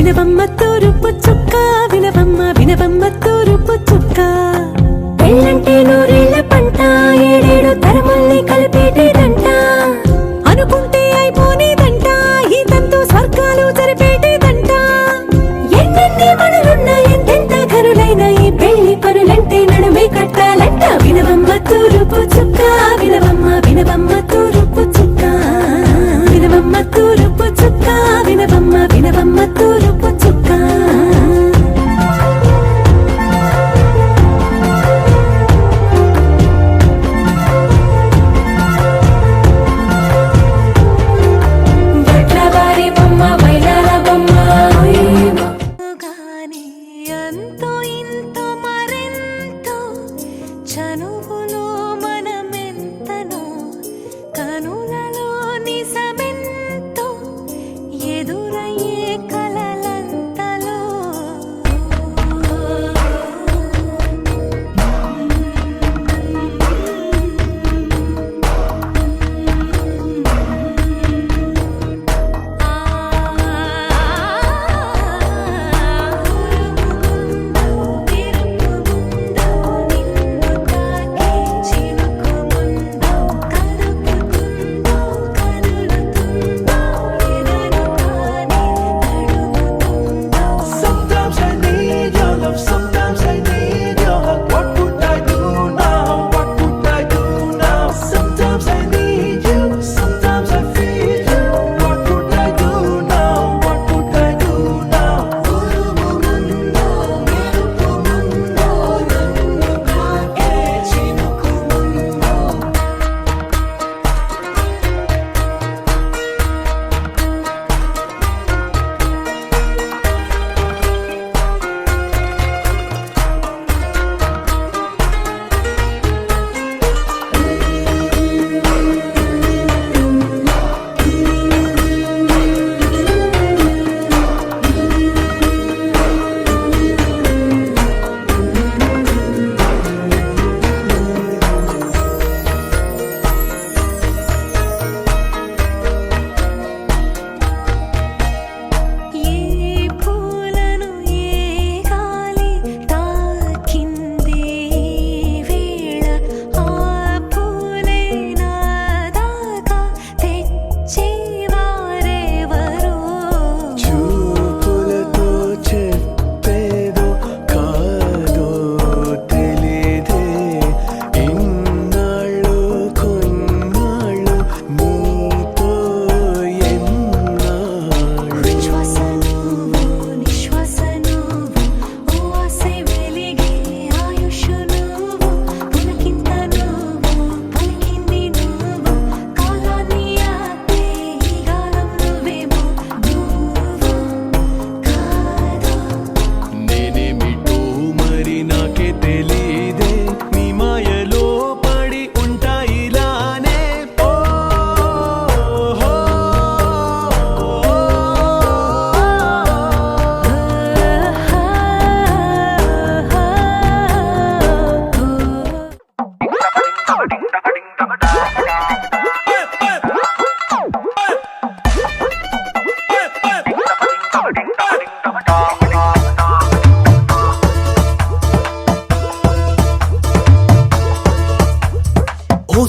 వినవమ్మ తూరుపు చుక్క వినవమ్మ వినవమ్మ తూరుపు చుక్క పెళ్ళంటే నూరేళ్ల పంట ఏడేడు తరమల్ని కలిపేటేదంట అనుకుంటే అయిపోనేదంట ఈ తంతు స్వర్గాలు జరిపేటేదంట ఎన్నెన్ని మనులున్నా ఎంతెంత ఘనులైన ఈ పెళ్లి పనులంటే నడుమే కట్టాలంట వినవమ్మ తూరుపు చుక్క వినవమ్మ వినవమ్మ తూరుపు చుక్క వినవమ్మ తూరుపు చుక్క వినవమ్మ వినవమ్మ తూరుపు చుక్క చనువులో మనమెంతనో కనులలో నిజమెంతో ఎదురయ్యే కలలంతలో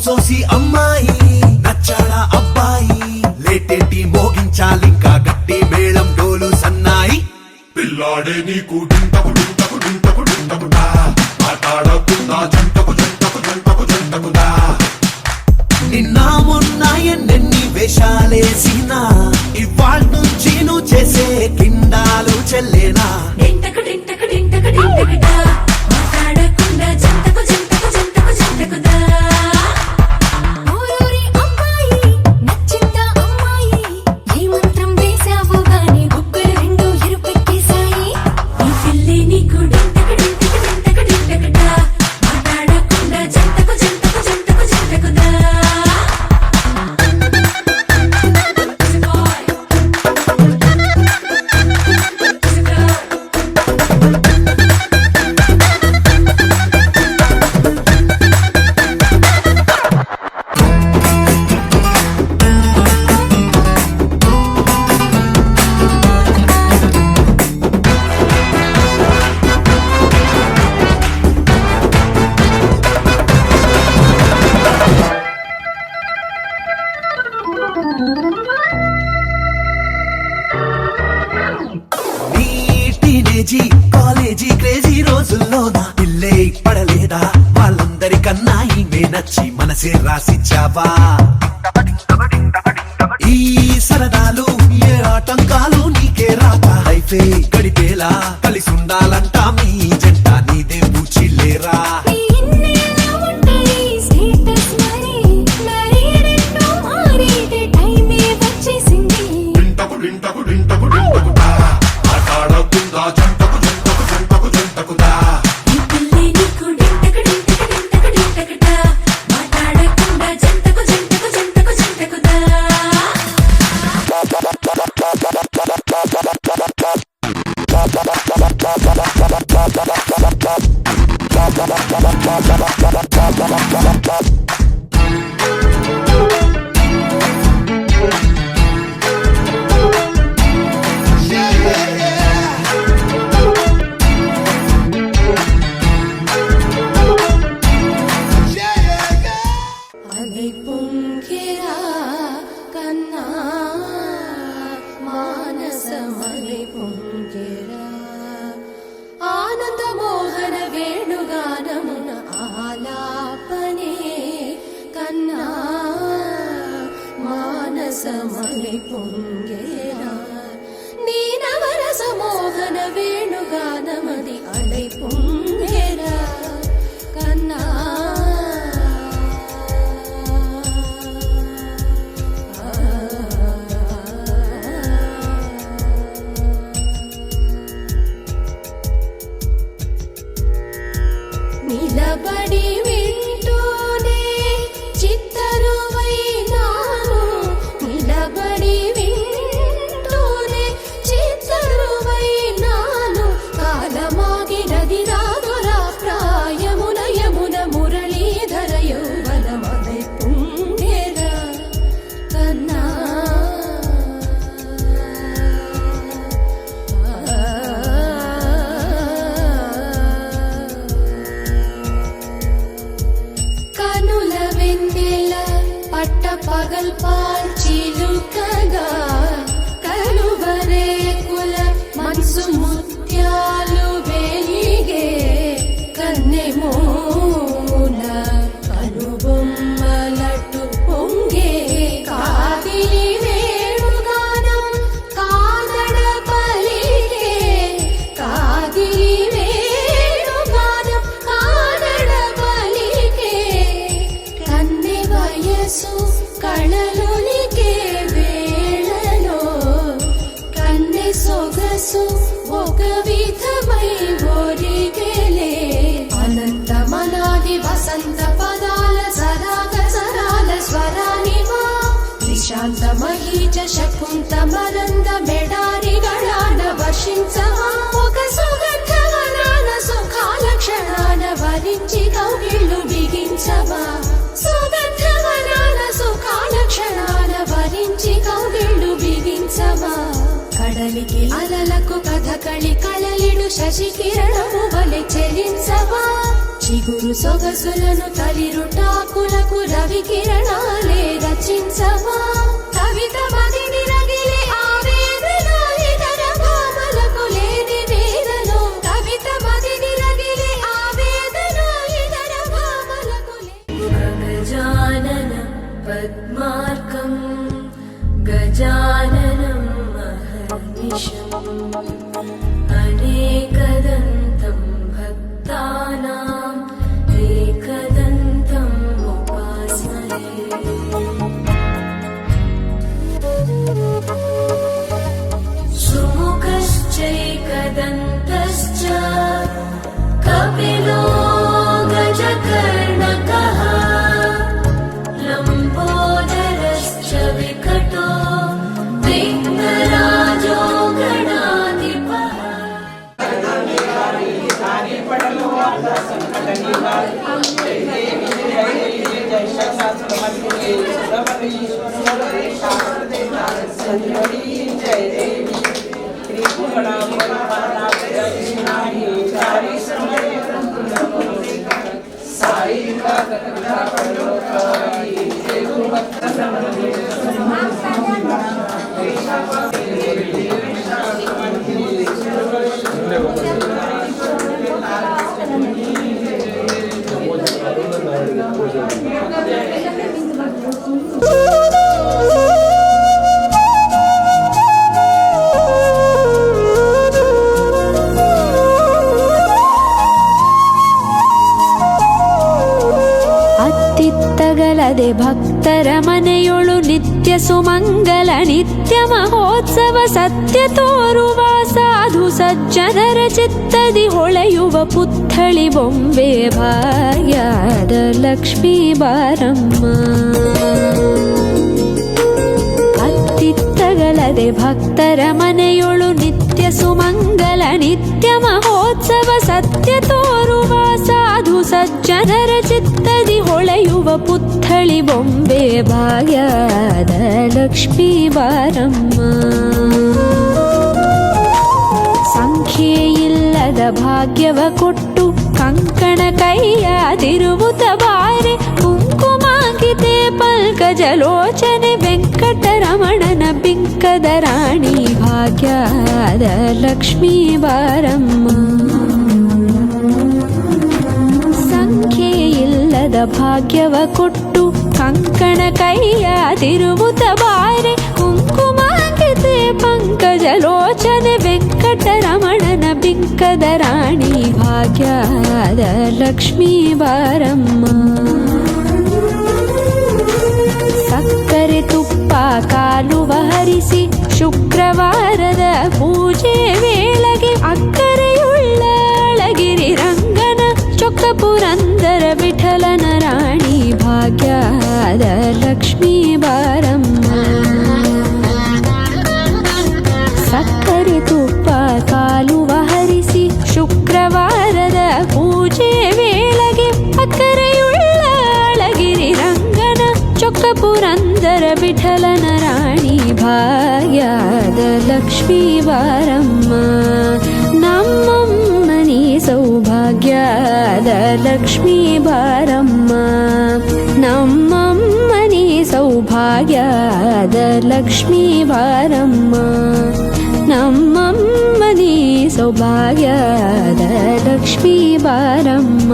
సోసి అమ్మాయి నచ్చాడా అబ్బాయి లేటేటి మోగించాలింకా గట్టి మేళం డోలు సన్నాయి పిల్లాడే నీకు డింటకు డింటకు డింటకు డింటకుడా మాట్లాడకుండా జంటకు జంటకు జంటకు జంటకుడా నిన్న మొన్న ఎన్నెన్ని వేషాలేసినా ఇవాళ నుంచి నువ్వు చేసే కిండాలు చెల్లేనా డింటకు డింటకు డింటకు డింటకుడా మాట్లాడకుండా జంటకు జంటకు జంటకు జంటకుదా మనసే రాసిచ్చావా ఈ సరదాలు ఏ ఆటంకాలు నీకే రాక లైఫే గడిపేలా కలిసి ఉండాలంట మీ జంట నీదే పూచిల్లేరా ఆనంద మోహన వేణుగానమున ఆలాపనే కన్నా మానసమై పొంగేరా నీనవరస మోహన వేణుగానమది అలై పొంగేరా కన్నా నిలబడి వింటూనే చిత్తరువైనాను నిలబడి వింటూనే చిత్తరువైనాను కాలమాగినది రాదురా ప్రాయమున యమున మురళీధర యౌవనమదై పుంగేరా కన్నా పగల్ పాల్చిలుకగా కలువరే కుల మనసు ముత్యాలు వెలిగే కన్నెమూన కనుబొమ్మలటు పొంగే కాదిలి వేణుగానం కాదడ పలిగే కాదిలి వేణుగానం కాదడ పలిగే కన్నె వయసు కళలునికే వేళలో కన్నె సొగసు ఒక విధమై ఒరిగేలే అనంతమనాది వసంత పదాల సరాగ సరాల స్వరానివా నిశాంత మహీజ శకుంత మరంద మెడారిగళాన వర్షించవా ఒక సుగంధవనాన సుఖాల క్షణాన వరించి కౌగిళ్ళు బిగించవా సుగంధవనాన సుఖాల క్షణాన వరించి కౌగిళ్ళు బిగించవా కడలికి అలలకు కథకళి కళలిడు శశి కిరణము వలె చెలించవా చిగురు సొగసులను తలిరుటాకులకు రవి కిరణాలే రచించవా కవిత మదిని రగిలే ఆవేదన ఇతర భామలకు లేని వేదన కవిత మదిని రగిలే ఆవేదన ఇతర భామలకు గజానన పద్మార్కం గజాననం మహర్నిశం అనేకదంతం భక్తానాం ఏకదంతం ఉపాస్మహే సుముఖశ్చైకదంతశ్చ కపిలో గజకర్ణకః లంబోదరశ్చ వికటో విఘ్నరాజో గణాధిపః Gracias. ಅತ್ತಿತ್ತಗಲದೆ ಭಕ್ತರ ಮನೆಯೊಳು ನಿತ್ಯ ಸುಮಂಗಲ ನಿತ್ಯ ಮಹೋತ್ಸವ ಸತ್ಯ ತೋರುವ ಸಾಧು ಸಜ್ಜನರ ಚಿತ್ತದಿ ಹೊಳೆಯುವ ಪುತ್ಥಳಿ ಬೊಂಬೆ ಭಾಗ್ಯದ ಲಕ್ಷ್ಮೀ ಬಾರಮ್ಮ. ಅತ್ತಿತ್ತಗಲದೆ ಭಕ್ತರ ಮನೆಯೊಳು ನಿತ್ಯ ಸುಮಂಗಲ ನಿತ್ಯ ಮಹೋತ್ಸವ ಸತ್ಯ ತೋರುವ ಸಾಧು ಸಜ್ಜನರ ಚಿತ್ತದಿ ಹೊಳೆಯುವ ಪುತ್ಥಳಿ ಬೊಂಬೆ ಭಾಗ್ಯದ ಲಕ್ಷ್ಮೀ ಬಾರಮ್ಮ. ಸಂಖ್ಯೆಯಿಲ್ಲದ ಭಾಗ್ಯವ ಕೊಟ್ಟು ಕಂಕಣ ಕೈಯಾದಿರುವುದ ಬಾರೆ ಕುಂಕುಮಾಂಕಿತೆ ಪಲ್ಕಜಲೋಚನೆ ವೆಂಕಟರಮಣನ ಬಿಂಕದ ರಾಣಿ ಭಾಗ್ಯದ ಲಕ್ಷ್ಮೀ ಬಾರಮ್ಮ. ಸಂಖ್ಯೆಯಿಲ್ಲದ ಭಾಗ್ಯವ ಕೊಟ್ಟು ಕಂಕಣ ಕೈಯಾದಿರುವುದ ಬಾರೆ ಕುಂಕುಮಾಂಕಿತೆ ಪಂಕಜಲೋಚನೆ ವೆಂಕಟರಮಣನ ಬಿಂಕದ ರಾಣಿ ಭಾಗ್ಯದ ಲಕ್ಷ್ಮೀ ಬಾರಮ್ಮ. ಸಕ್ಕರೆ ತುಪ್ಪ ಕಾಲುವ ಹರಿಸಿ ಶುಕ್ರವಾರದ ಪೂಜೆ ವೇಳೆಗೆ ಅಕ್ಕರೆಯುಳ್ಳ ಅಳಗಿರಿ ರಂಗನ ಚೊಕ್ಕ ಪುರಂದರ ವಿಠಲನ ರಾಣಿ ಭಾಗ್ಯದ ಲಕ್ಷ್ಮೀ ಬಾರಮ್ಮ. ಸಕ್ಕರೆ ತುಪ್ಪ ಕಾಲುವ ಹರಿಸಿ ಶುಕ್ರವಾರದ ಪೂಜೆ ವೇಳೆಗೆ ಅಕ್ಕರೆಯುಳ್ಳ ಅಳಗಿರಿ ರಂಗನ ಚೊಕ್ಕ ಪುರಂದರ ವಿಠಲನ ರಾಣಿ ಭಾಗ್ಯದ ಲಕ್ಷ್ಮೀ ಬಾರಮ್ಮ. ನಮ್ಮಮ್ಮನಿ ಸೌಭಾಗ್ಯದ ಲಕ್ಷ್ಮೀ ಬಾರಮ್ಮ. ನಮ್ಮಮ್ಮನಿ ಸೌಭಾಗ್ಯದ ಲಕ್ಷ್ಮೀ ಬಾರಮ್ಮ. ನಮ್ಮಮ್ಮನಿ ಸೌಭಾಗ್ಯದ ಲಕ್ಷ್ಮೀ ಬಾರಮ್ಮ.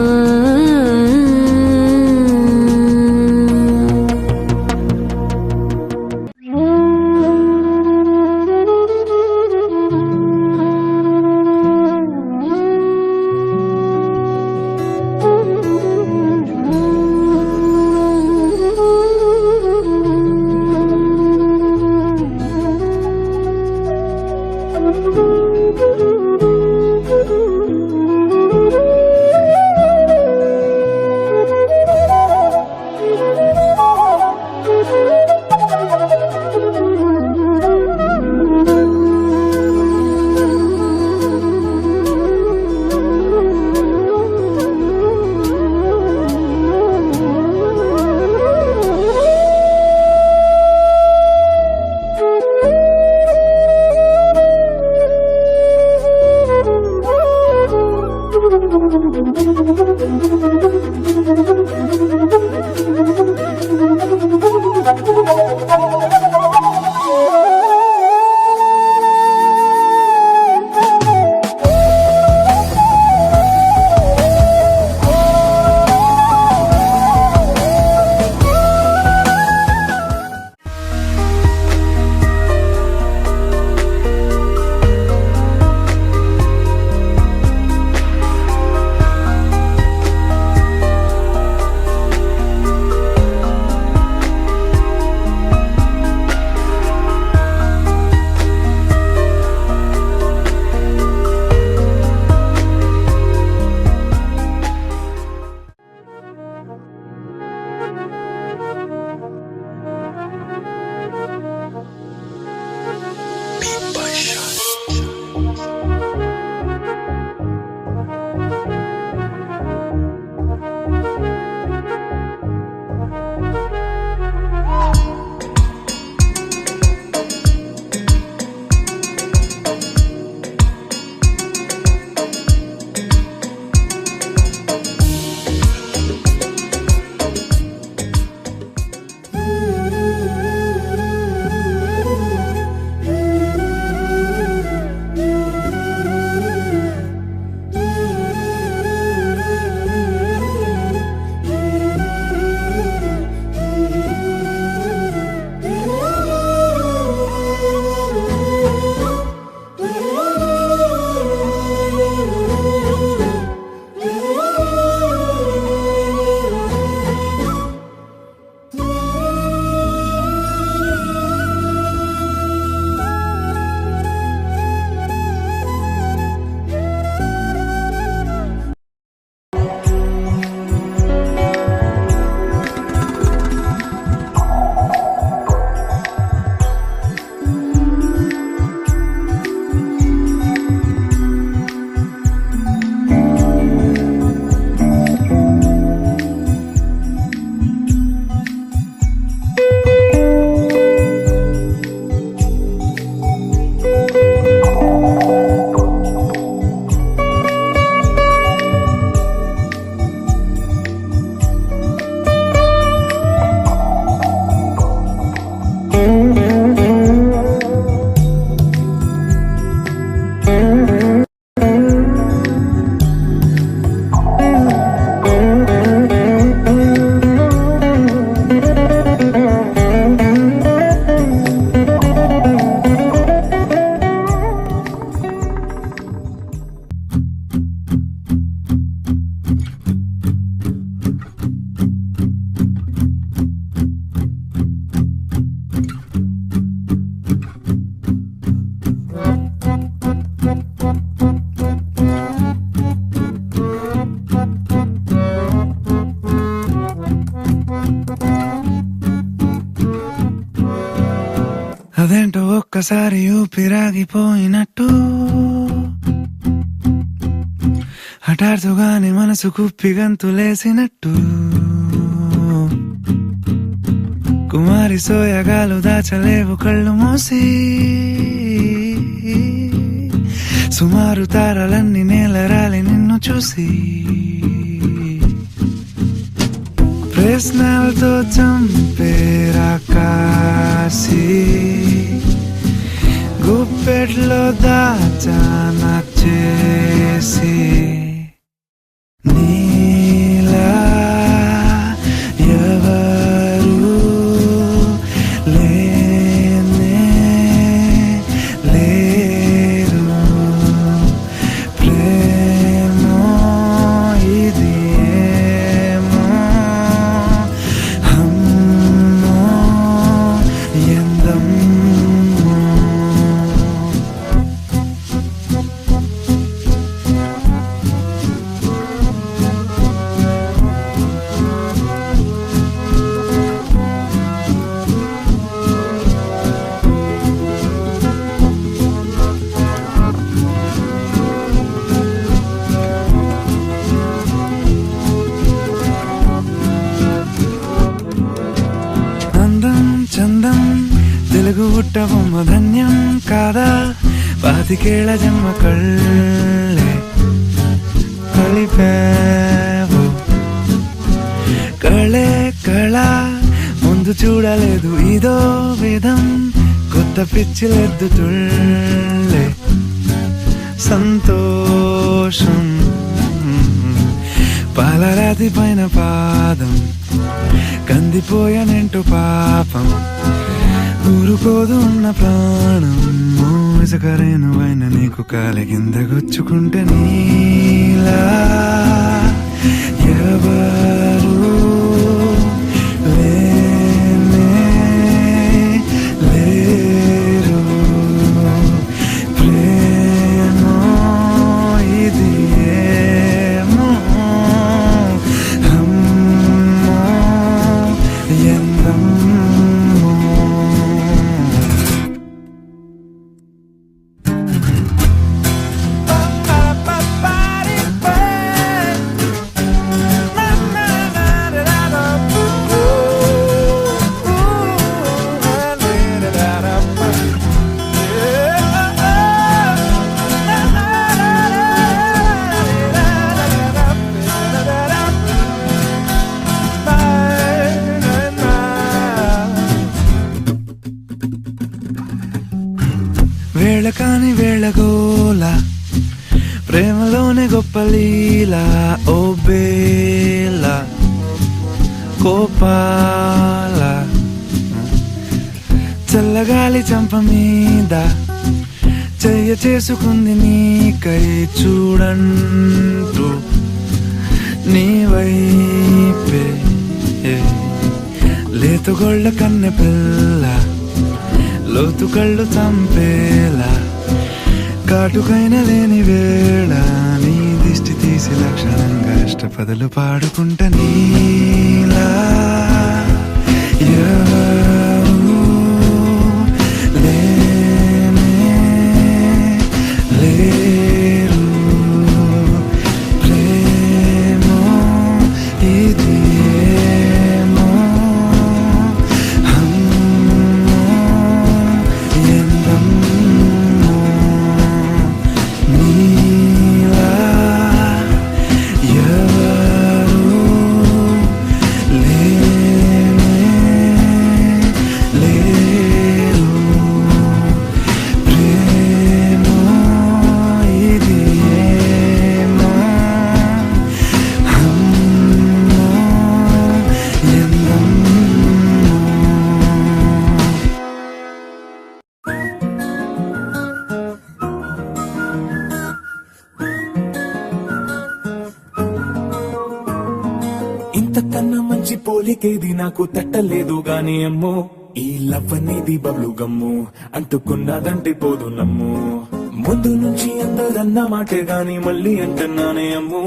అదేంటో ఒక్కసారి ఊపిరాగిపోయినట్టు హఠాత్తుగానే మనసు కుప్పి గంతులేసినట్టు కుమారి సోయగాలు దాచలేవు కళ్ళు మూసి సుమారు తారలన్నీ నేలరాలి నిన్ను చూసి ప్రశ్నలతో చంపేరా కాసి గుప్పెట్లో దాచానా చేసి నీలా ఎవరు లేనే లేరు ప్రేమో ఇది ఏమో అమ్మో ఎందమ్మో అందం చందం తెలుగు పుట్టబొమ్మ ధన్యం కాదా పాతికేళ్ల జన్మ కళ్ళే కలిపావు కళే కళ ముందు చూడలేదు ఇదో విధం కొత్త పిచ్చిలెద్దు తుళ్ళే సంతోషం పాలరాతి పైన పాదం కందిపోయానంటూ పాపం ఊరుకోదు ఉన్న ప్రాణం ఇసుకరేను అయిన నీకు కాలి కింద గుచ్చుకుంటే నీలా ఎవరు లేనే లేరు ప్రేమో ఇది ఏమో అమ్మో ఎందమ్మో వేళ కాని వేళగోల ప్రేమలోనే గొప్ప లీల ఓ బేల కోపాల చల్లగాలి చంప మీద చెయ్య చేసుకుంది నీకై చూడంటూ నీ వైపే లేతుగొళ్ళ కన్నె పిల్ల లోతు కళ్ళు చంపేలా కాటుకైన లేని వేళ నీ దిష్టి తీసి లక్షణంగా ఇష్టపదలు పాడుకుంటా నీలా ఎవరు లేనే లేరు ప్రేమో ఇది ఏమో అమ్మో ఎందమ్మో నీలా ఎవరు లేనే లేరు ప్రేమో ఇది ఏమో అమ్మో ఎందమ్మో ఇంతకన్నా మంచి పోలికేది నాకు తట్టలేదు గాని అమ్మో ఈ లవ్ అనేది బబ్లు గమ్ము అంటుకున్నదంటే పోదు నమ్ము ముందు నుంచి అందరన్న మాటే గాని మళ్ళీ అంటున్నానే అమ్ము,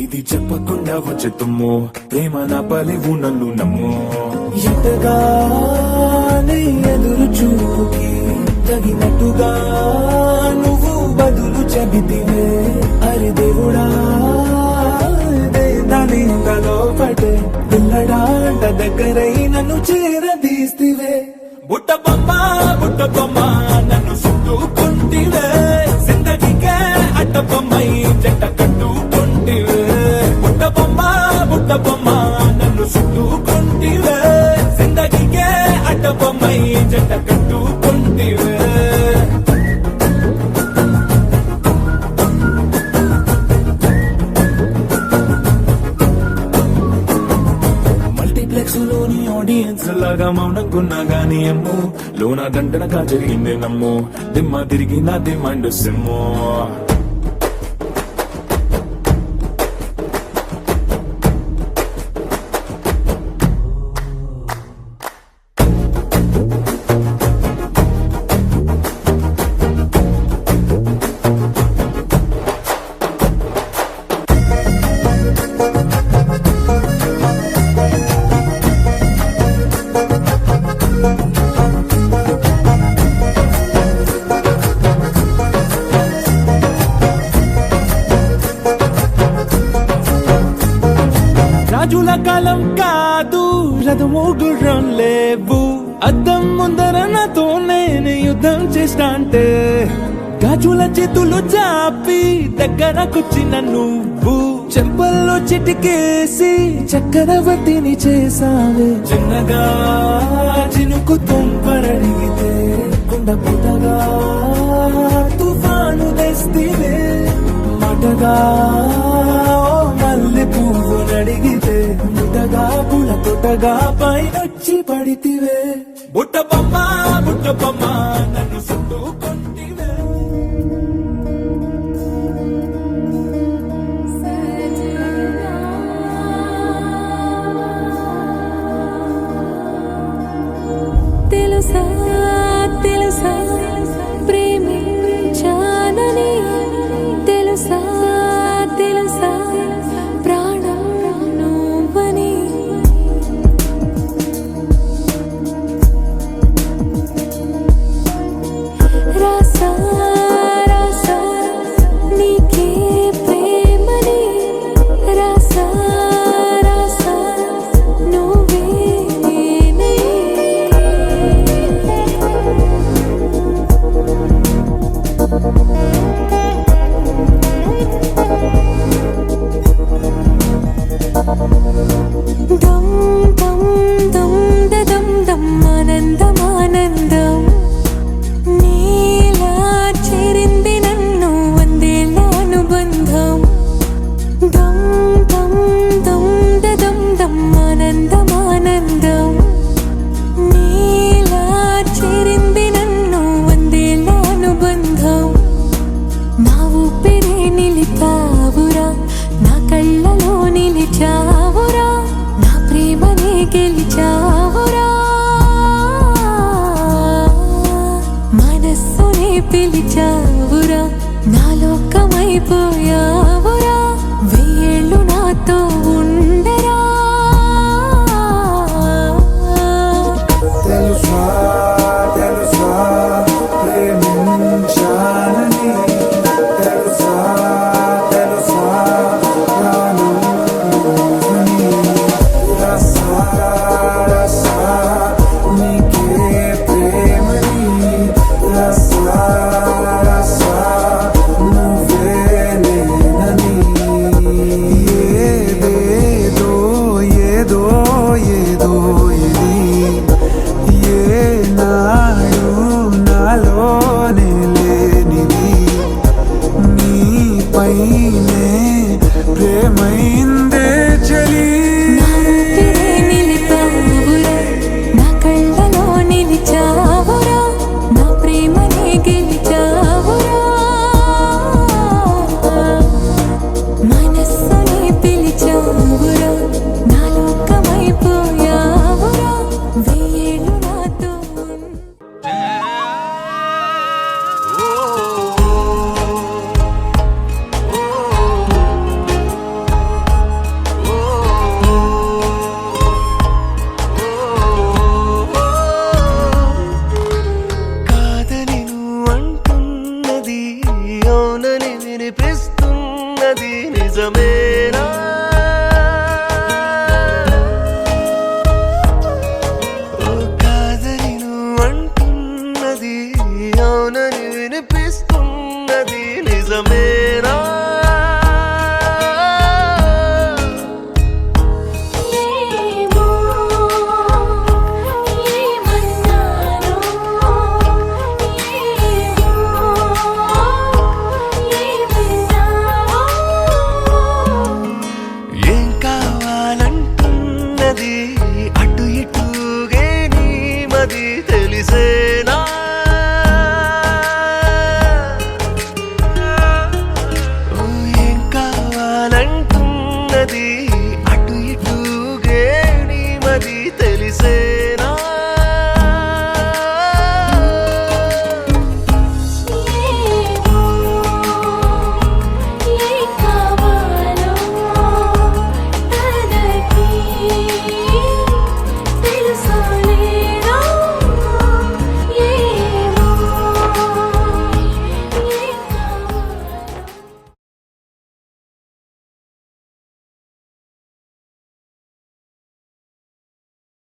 ఇది చెప్పకుండా వచ్చే తుమ్ము, ప్రేమ నా పలివు నన్ను నమ్ము. ఎంతగానే ఎదురు చూపుకి తగినట్టుగా నువ్వు బదులు చెబితివే. అరే దేవుడా, దాని లోపటే పిల్లడాంట దగ్గరై నన్ను చేరదీస్తివే. బుట్ట బొమ్మ నన్ను చుట్టుకుంటివే, జిందగీకే అడ్డ బొమ్మై జంట కట్టుకుంటివే. బుట్ట బొమ్మ నన్ను చుట్టుకుంటివే, జిందగీకే అడ్డ బొమ్మై జంట కట్టుకుంటివే. మల్టీప్లెక్స్ లోని ఆడియన్స్ లాగా మౌనంకున్నా గానీ అమ్ము, లోన దండనగా జరిగింది నమ్ము, దిమ్మ తిరిగి నాదే మైండ్ సిమ్ము. రాజుల కాలం కాదు, రథము గుర్రం లేవు, అద్దం ముందర నాతో నేను యుద్ధం చేస్తా అంటే, గాజుల చేతులు చాపి దగ్గరకొచ్చిన నువ్వు, చెంపల్లో చిటికేసి చక్రవర్తిని చేసావే. చిన్నగా చినుకు తుంపరడిగితే కుండ పుటగా తుఫాను తెస్తివే. మాటగా మల్లె పువ్వు నడిగితే ముటగా పుల తొటగా పైనొచ్చి పడితివే. బుట్ట బొమ్మ నన్ను చుట్టుకుంటివే. తెలుసా తెలుసా ప్రేమించానని, తెలుసా తెలుసా ప్రాణం నువ్వని. రాసా రాసా నీకే ప్రేమని, రాసా రాసా నువ్వే తెలిసే